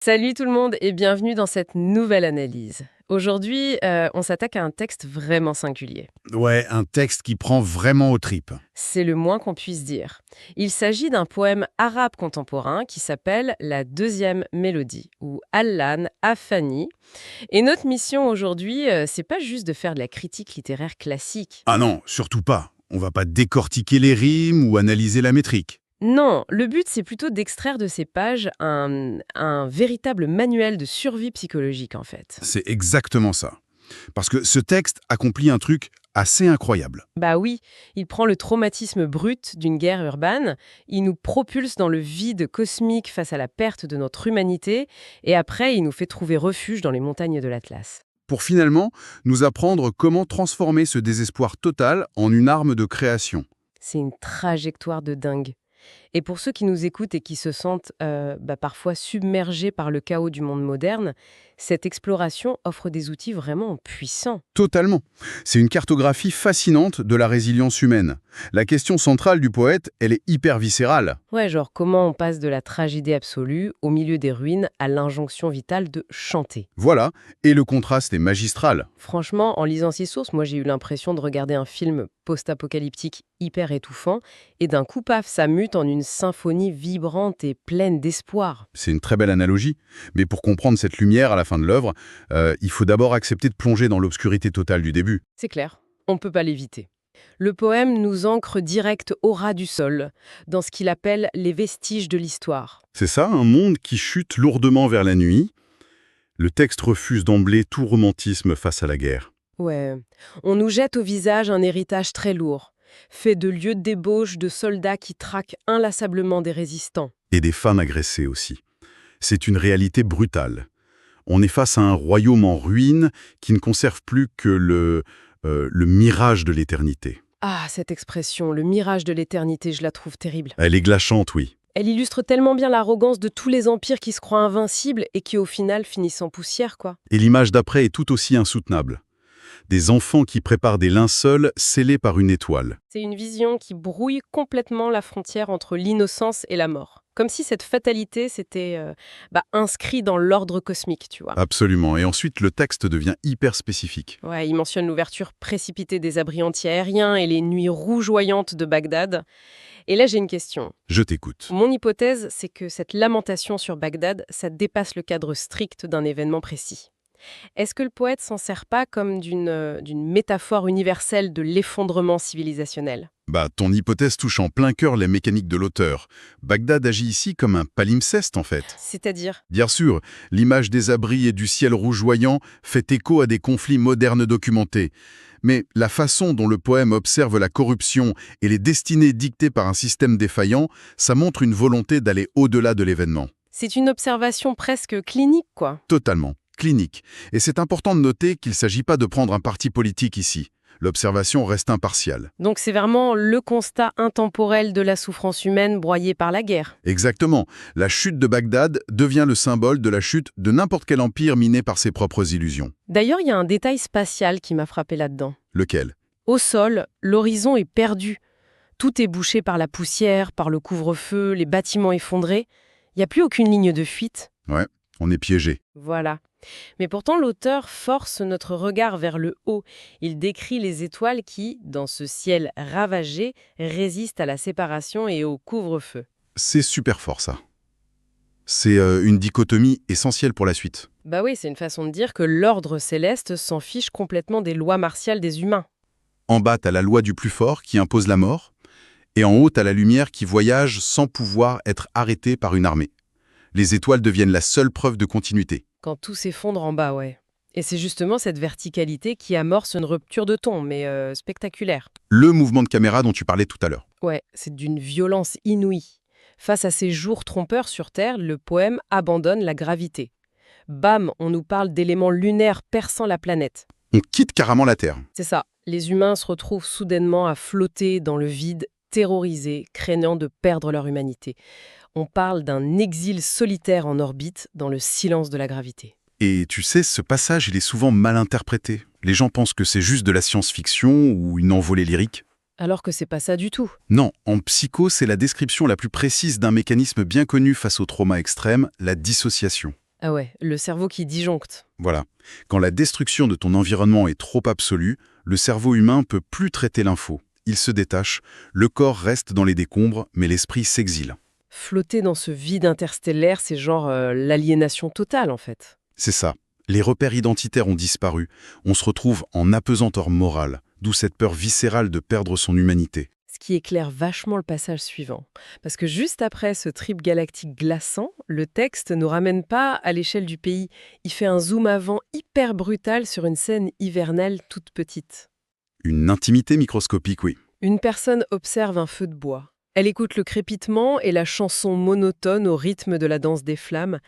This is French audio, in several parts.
Salut tout le monde et bienvenue dans cette nouvelle analyse. Aujourd'hui, on s'attaque à un texte vraiment singulier. Ouais, un texte qui prend vraiment aux tripes. C'est le moins qu'on puisse dire. Il s'agit d'un poème arabe contemporain qui s'appelle La deuxième mélodie, ou Allan Afani. Et notre mission aujourd'hui, c'est pas juste de faire de la critique littéraire classique. Ah non, surtout pas. On va pas décortiquer les rimes ou analyser la métrique. Non, le but, c'est plutôt d'extraire de ces pages un véritable manuel de survie psychologique, en fait. C'est exactement ça. Parce que ce texte accomplit un truc assez incroyable. Bah oui, il prend le traumatisme brut d'une guerre urbaine, il nous propulse dans le vide cosmique face à la perte de notre humanité, et après il nous fait trouver refuge dans les montagnes de l'Atlas. Pour finalement nous apprendre comment transformer ce désespoir total en une arme de création. C'est une trajectoire de dingue. Et pour ceux qui nous écoutent et qui se sentent parfois submergés par le chaos du monde moderne, cette exploration offre des outils vraiment puissants. Totalement. C'est une cartographie fascinante de la résilience humaine. La question centrale du poète, elle est hyper viscérale. Ouais, genre comment on passe de la tragédie absolue, au milieu des ruines, à l'injonction vitale de chanter. Voilà, et le contraste est magistral. Franchement, en lisant ces sources, moi j'ai eu l'impression de regarder un film post-apocalyptique hyper étouffant, et d'un coup, paf, ça mute en une symphonie vibrante et pleine d'espoir. C'est une très belle analogie, mais pour comprendre cette lumière à la fin de l'œuvre, il faut d'abord accepter de plonger dans l'obscurité totale du début. C'est clair, on ne peut pas l'éviter. Le poème nous ancre direct au ras du sol, dans ce qu'il appelle les vestiges de l'histoire. C'est ça, un monde qui chute lourdement vers la nuit. Le texte refuse d'emblée tout romantisme face à la guerre. Ouais, on nous jette au visage un héritage très lourd, fait de lieux de débauche de soldats qui traquent inlassablement des résistants. Et des femmes agressées aussi. C'est une réalité brutale. On est face à un royaume en ruine qui ne conserve plus que le mirage de l'éternité. Ah, cette expression, le mirage de l'éternité, je la trouve terrible. Elle est glaçante, oui. Elle illustre tellement bien l'arrogance de tous les empires qui se croient invincibles et qui au final finissent en poussière, quoi. Et l'image d'après est tout aussi insoutenable. Des enfants qui préparent des linceuls scellés par une étoile. C'est une vision qui brouille complètement la frontière entre l'innocence et la mort. Comme si cette fatalité s'était inscrit dans l'ordre cosmique, tu vois. Absolument. Et ensuite, le texte devient hyper spécifique. Ouais, il mentionne l'ouverture précipitée des abris anti-aériens et les nuits rougeoyantes de Bagdad. Et là, j'ai une question. Je t'écoute. Mon hypothèse, c'est que cette lamentation sur Bagdad, ça dépasse le cadre strict d'un événement précis. Est-ce que le poète s'en sert pas comme d'une métaphore universelle de l'effondrement civilisationnel? Ton hypothèse touche en plein cœur les mécaniques de l'auteur. Bagdad agit ici comme un palimpseste, en fait. C'est-à-dire? Bien sûr, l'image des abris et du ciel rougeoyant fait écho à des conflits modernes documentés. Mais la façon dont le poème observe la corruption et les destinées dictées par un système défaillant, ça montre une volonté d'aller au-delà de l'événement. C'est une observation presque clinique, quoi. Totalement. Clinique. Et c'est important de noter qu'il ne s'agit pas de prendre un parti politique ici. L'observation reste impartiale. Donc c'est vraiment le constat intemporel de la souffrance humaine broyée par la guerre. Exactement. La chute de Bagdad devient le symbole de la chute de n'importe quel empire miné par ses propres illusions. D'ailleurs, il y a un détail spatial qui m'a frappé là-dedans. Lequel? Au sol, l'horizon est perdu. Tout est bouché par la poussière, par le couvre-feu, les bâtiments effondrés. Il n'y a plus aucune ligne de fuite. Ouais, on est piégé. Voilà. Mais pourtant, l'auteur force notre regard vers le haut. Il décrit les étoiles qui, dans ce ciel ravagé, résistent à la séparation et au couvre-feu. C'est super fort, ça. C'est une dichotomie essentielle pour la suite. Bah oui, c'est une façon de dire que l'ordre céleste s'en fiche complètement des lois martiales des humains. En bas, t'as la loi du plus fort qui impose la mort, et en haut, t'as la lumière qui voyage sans pouvoir être arrêtée par une armée. Les étoiles deviennent la seule preuve de continuité. Quand tout s'effondre en bas, ouais. Et c'est justement cette verticalité qui amorce une rupture de ton, mais spectaculaire. Le mouvement de caméra dont tu parlais tout à l'heure. Ouais, c'est d'une violence inouïe. Face à ces jours trompeurs sur Terre, le poème abandonne la gravité. Bam, on nous parle d'éléments lunaires perçant la planète. On quitte carrément la Terre. C'est ça, les humains se retrouvent soudainement à flotter dans le vide, terrorisés, craignant de perdre leur humanité. On parle d'un exil solitaire en orbite dans le silence de la gravité. Et tu sais, ce passage, il est souvent mal interprété. Les gens pensent que c'est juste de la science-fiction ou une envolée lyrique. Alors que c'est pas ça du tout. Non, en psycho, c'est la description la plus précise d'un mécanisme bien connu face au trauma extrême, la dissociation. Ah ouais, le cerveau qui disjoncte. Voilà. Quand la destruction de ton environnement est trop absolue, le cerveau humain peut plus traiter l'info. Il se détache, le corps reste dans les décombres, mais l'esprit s'exile. Flotter dans ce vide interstellaire, c'est genre l'aliénation totale en fait. C'est ça. Les repères identitaires ont disparu. On se retrouve en apesanteur morale, d'où cette peur viscérale de perdre son humanité. Ce qui éclaire vachement le passage suivant. Parce que juste après ce trip galactique glaçant, le texte ne nous ramène pas à l'échelle du pays. Il fait un zoom avant hyper brutal sur une scène hivernale toute petite. Une intimité microscopique, oui. Une personne observe un feu de bois. Elle écoute le crépitement et la chanson monotone au rythme de la danse des flammes.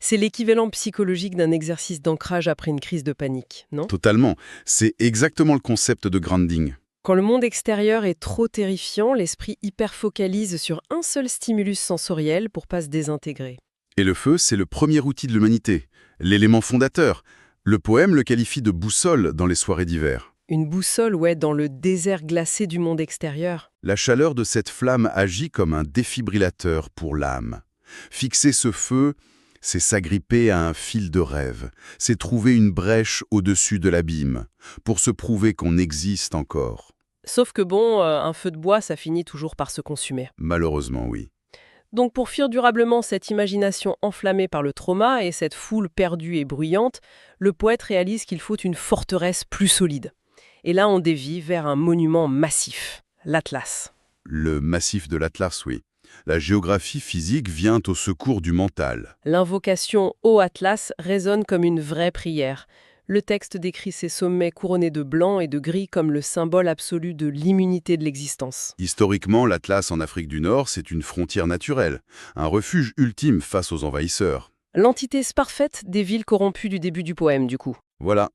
C'est l'équivalent psychologique d'un exercice d'ancrage après une crise de panique, non? Totalement. C'est exactement le concept de grounding. Quand le monde extérieur est trop terrifiant, l'esprit hyper-focalise sur un seul stimulus sensoriel pour pas se désintégrer. Et le feu, c'est le premier outil de l'humanité, l'élément fondateur. Le poème le qualifie de boussole dans les soirées d'hiver. Une boussole, ouais, dans le désert glacé du monde extérieur. La chaleur de cette flamme agit comme un défibrillateur pour l'âme. Fixer ce feu, c'est s'agripper à un fil de rêve, c'est trouver une brèche au-dessus de l'abîme, pour se prouver qu'on existe encore. Sauf que bon, un feu de bois, ça finit toujours par se consumer. Malheureusement, oui. Donc pour fuir durablement cette imagination enflammée par le trauma et cette foule perdue et bruyante, le poète réalise qu'il faut une forteresse plus solide. Et là, on dévie vers un monument massif, l'Atlas. Le massif de l'Atlas, oui. La géographie physique vient au secours du mental. L'invocation au Atlas résonne comme une vraie prière. Le texte décrit ces sommets couronnés de blanc et de gris comme le symbole absolu de l'immunité de l'existence. Historiquement, l'Atlas en Afrique du Nord, c'est une frontière naturelle, un refuge ultime face aux envahisseurs. L'antithèse parfaite des villes corrompues du début du poème, du coup. Voilà.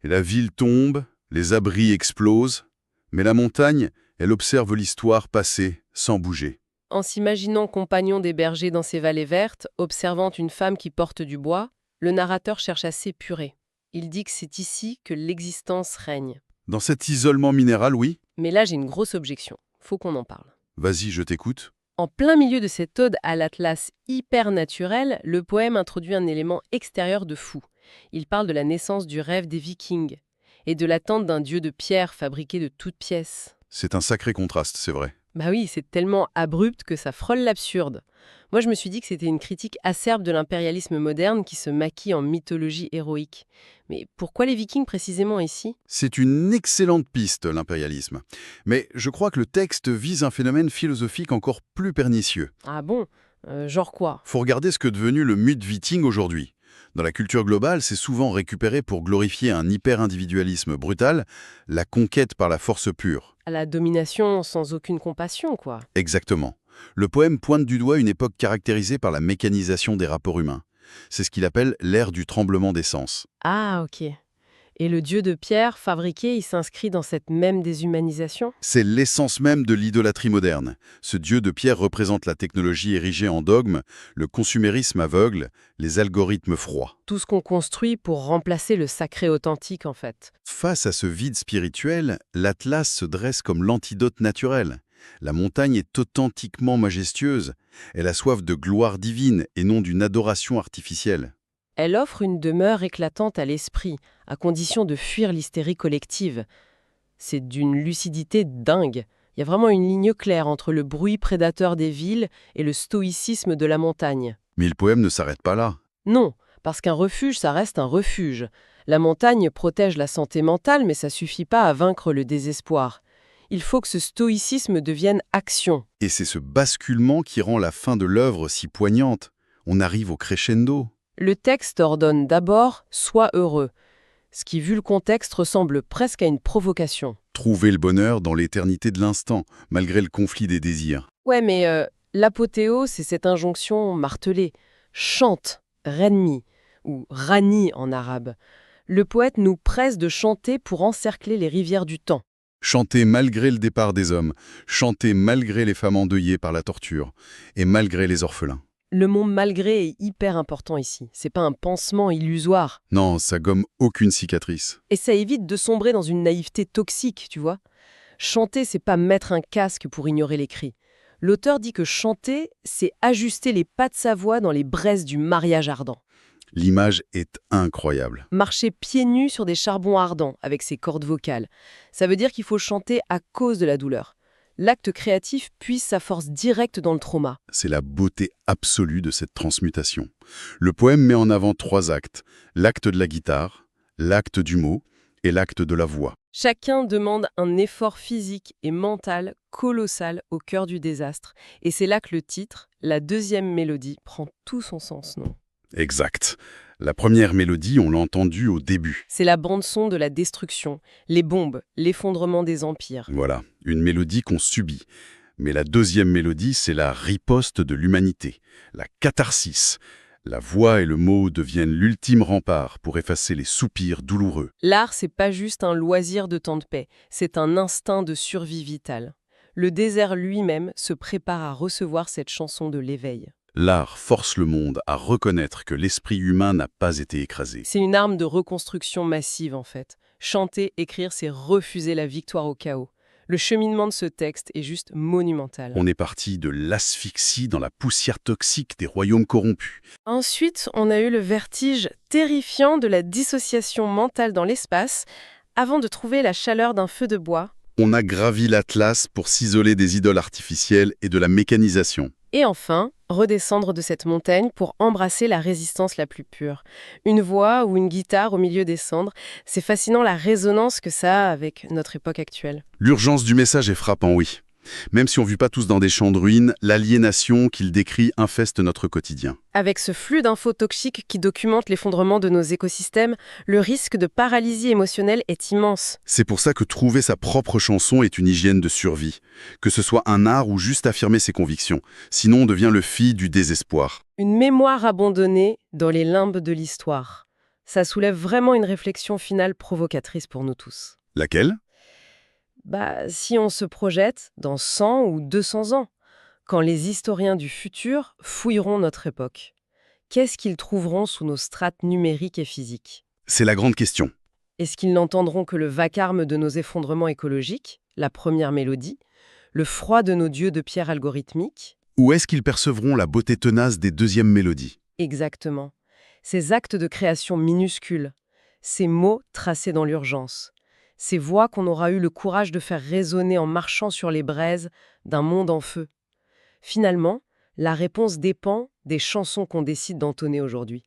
Et la ville tombe, les abris explosent, mais la montagne, elle observe l'histoire passer sans bouger. En s'imaginant compagnon des bergers dans ces vallées vertes, observant une femme qui porte du bois, le narrateur cherche à s'épurer. Il dit que c'est ici que l'existence règne. Dans cet isolement minéral, oui. Mais là, j'ai une grosse objection. Faut qu'on en parle. Vas-y, je t'écoute. En plein milieu de cette ode à l'Atlas hyper naturel, le poème introduit un élément extérieur de fou. Il parle de la naissance du rêve des Vikings et de l'attente d'un dieu de pierre fabriqué de toutes pièces. C'est un sacré contraste, c'est vrai. Bah oui, c'est tellement abrupt que ça frôle l'absurde. Moi, je me suis dit que c'était une critique acerbe de l'impérialisme moderne qui se maquille en mythologie héroïque. Mais pourquoi les Vikings précisément ici? C'est une excellente piste, l'impérialisme. Mais je crois que le texte vise un phénomène philosophique encore plus pernicieux. Ah bon? Genre quoi? Faut regarder ce que est devenu le mythe viking aujourd'hui. Dans la culture globale, c'est souvent récupéré pour glorifier un hyper-individualisme brutal, la conquête par la force pure. À la domination sans aucune compassion, quoi. Exactement. Le poème pointe du doigt une époque caractérisée par la mécanisation des rapports humains. C'est ce qu'il appelle l'ère du tremblement des sens. Ah, ok. Et le dieu de pierre fabriqué, il s'inscrit dans cette même déshumanisation? C'est l'essence même de l'idolâtrie moderne. Ce dieu de pierre représente la technologie érigée en dogme, le consumérisme aveugle, les algorithmes froids. Tout ce qu'on construit pour remplacer le sacré authentique, en fait. Face à ce vide spirituel, l'Atlas se dresse comme l'antidote naturel. La montagne est authentiquement majestueuse. Elle a soif de gloire divine et non d'une adoration artificielle. Elle offre une demeure éclatante à l'esprit, à condition de fuir l'hystérie collective. C'est d'une lucidité dingue. Il y a vraiment une ligne claire entre le bruit prédateur des villes et le stoïcisme de la montagne. Mais le poème ne s'arrête pas là. Non, parce qu'un refuge, ça reste un refuge. La montagne protège la santé mentale, mais ça suffit pas à vaincre le désespoir. Il faut que ce stoïcisme devienne action. Et c'est ce basculement qui rend la fin de l'œuvre si poignante. On arrive au crescendo. Le texte ordonne d'abord « sois heureux », ce qui, vu le contexte, ressemble presque à une provocation. Trouver le bonheur dans l'éternité de l'instant, malgré le conflit des désirs. Ouais, mais l'apothéose, c'est cette injonction martelée. Chante, renmi, ou rani en arabe. Le poète nous presse de chanter pour encercler les rivières du temps. Chanter malgré le départ des hommes, chanter malgré les femmes endeuillées par la torture, et malgré les orphelins. Le mot malgré est hyper important ici. C'est pas un pansement illusoire. Non, ça gomme aucune cicatrice. Et ça évite de sombrer dans une naïveté toxique, tu vois. Chanter, c'est pas mettre un casque pour ignorer les cris. L'auteur dit que chanter, c'est ajuster les pas de sa voix dans les braises du mariage ardent. L'image est incroyable. Marcher pieds nus sur des charbons ardents avec ses cordes vocales. Ça veut dire qu'il faut chanter à cause de la douleur. L'acte créatif puise sa force directe dans le trauma. C'est la beauté absolue de cette transmutation. Le poème met en avant 3 actes. L'acte de la guitare, l'acte du mot et l'acte de la voix. Chacun demande un effort physique et mental colossal au cœur du désastre. Et c'est là que le titre, la deuxième mélodie, prend tout son sens, non ? Exact. La première mélodie, on l'a entendue au début. C'est la bande-son de la destruction, les bombes, l'effondrement des empires. Voilà, une mélodie qu'on subit. Mais la deuxième mélodie, c'est la riposte de l'humanité, la catharsis. La voix et le mot deviennent l'ultime rempart pour effacer les soupirs douloureux. L'art, c'est pas juste un loisir de temps de paix, c'est un instinct de survie vitale. Le désert lui-même se prépare à recevoir cette chanson de l'éveil. L'art force le monde à reconnaître que l'esprit humain n'a pas été écrasé. C'est une arme de reconstruction massive, en fait. Chanter, écrire, c'est refuser la victoire au chaos. Le cheminement de ce texte est juste monumental. On est parti de l'asphyxie dans la poussière toxique des royaumes corrompus. Ensuite, on a eu le vertige terrifiant de la dissociation mentale dans l'espace, avant de trouver la chaleur d'un feu de bois. On a gravi l'Atlas pour s'isoler des idoles artificielles et de la mécanisation. Et enfin, redescendre de cette montagne pour embrasser la résistance la plus pure. Une voix ou une guitare au milieu des cendres, c'est fascinant la résonance que ça a avec notre époque actuelle. L'urgence du message est frappant, oui. Même si on ne vit pas tous dans des champs de ruines, l'aliénation qu'il décrit infeste notre quotidien. Avec ce flux d'infos toxiques qui documente l'effondrement de nos écosystèmes, le risque de paralysie émotionnelle est immense. C'est pour ça que trouver sa propre chanson est une hygiène de survie. Que ce soit un art ou juste affirmer ses convictions. Sinon, on devient le fil du désespoir. Une mémoire abandonnée dans les limbes de l'histoire. Ça soulève vraiment une réflexion finale provocatrice pour nous tous. Laquelle ? Si on se projette dans 100 ou 200 ans, quand les historiens du futur fouilleront notre époque, qu'est-ce qu'ils trouveront sous nos strates numériques et physiques ? C'est la grande question. Est-ce qu'ils n'entendront que le vacarme de nos effondrements écologiques, la première mélodie, le froid de nos dieux de pierre algorithmique ? Ou est-ce qu'ils percevront la beauté tenace des deuxièmes mélodies ? Exactement. Ces actes de création minuscules, ces mots tracés dans l'urgence, ces voix qu'on aura eu le courage de faire résonner en marchant sur les braises d'un monde en feu. Finalement, la réponse dépend des chansons qu'on décide d'entonner aujourd'hui.